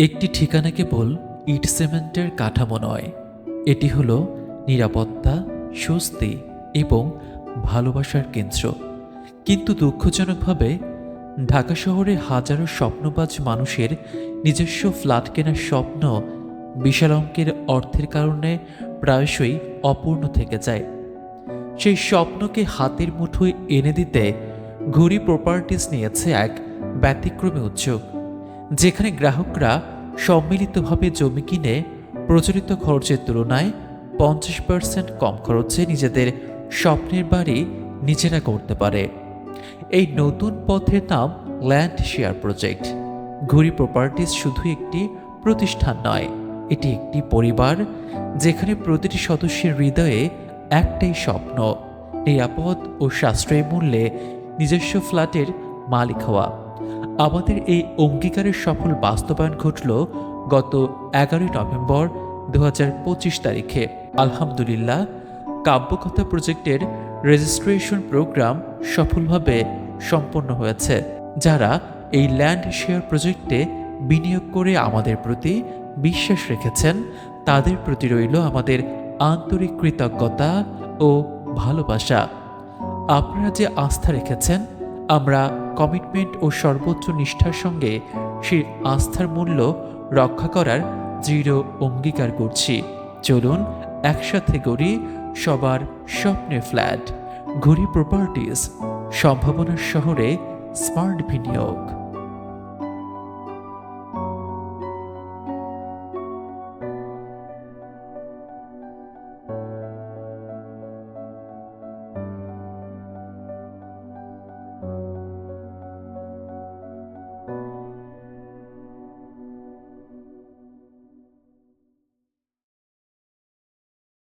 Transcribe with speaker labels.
Speaker 1: একটি ঠিকানা কেবল ইট সিমেন্টের কাঠামো নয়, এটি হলো নিরাপত্তা, স্বস্তি এবং ভালোবাসার কেন্দ্র। কিন্তু দুঃখজনকভাবে ঢাকা শহরে হাজারো স্বপ্নবাজ মানুষের নিজস্ব ফ্ল্যাট কেনার স্বপ্ন বিশাল অঙ্কের অর্থের কারণে প্রায়শই অপূর্ণ থেকে যায়। সেই স্বপ্নকে হাতের মুঠোয় এনে দিতে ঘুরি প্রপার্টিজ নিয়েছে এক ব্যতিক্রমী উদ্যোগ, যেখানে গ্রাহকরা সম্মিলিতভাবে জমি কিনে প্রচলিত খরচের তুলনায় 50% কম খরচে নিজেদের স্বপ্নের বাড়ি নিজেরা করতে পারে। এই নতুন পথের নাম ল্যান্ড শেয়ার প্রজেক্ট। ঘুরি প্রপার্টিজ শুধু একটি প্রতিষ্ঠান নয়, এটি একটি পরিবার, যেখানে প্রতিটি সদস্যের হৃদয়ে একটাই স্বপ্ন, নিরাপদ ও সাশ্রয়ী মূল্যে নিজস্ব ফ্ল্যাটের মালিক হওয়া। আমাদের এই অঙ্গীকারের সফল বাস্তবায়ন ঘটল গত 11 নভেম্বর 2025 তারিখে। আলহামদুলিল্লাহ, কাব্যকথা প্রজেক্টের রেজিস্ট্রেশন প্রোগ্রাম সফলভাবে সম্পন্ন হয়েছে। যারা এই ল্যান্ড শেয়ার প্রজেক্টে বিনিয়োগ করে আমাদের প্রতি বিশ্বাস রেখেছেন, তাদের প্রতি রইল আমাদের আন্তরিক কৃতজ্ঞতা ও ভালোবাসা। আপনারা যে আস্থা রেখেছেন, আমরা কমিটমেন্ট ও সর্বোচ্চ নিষ্ঠার সঙ্গে সেই আস্থার মূল্য রক্ষা করার দৃঢ় অঙ্গীকার করছি। চলুন একসাথে গড়ি সবার স্বপ্নের ফ্ল্যাট। ঘুরি প্রপার্টিজ, সম্ভাবনার শহরে স্মার্ট বিনিয়োগ।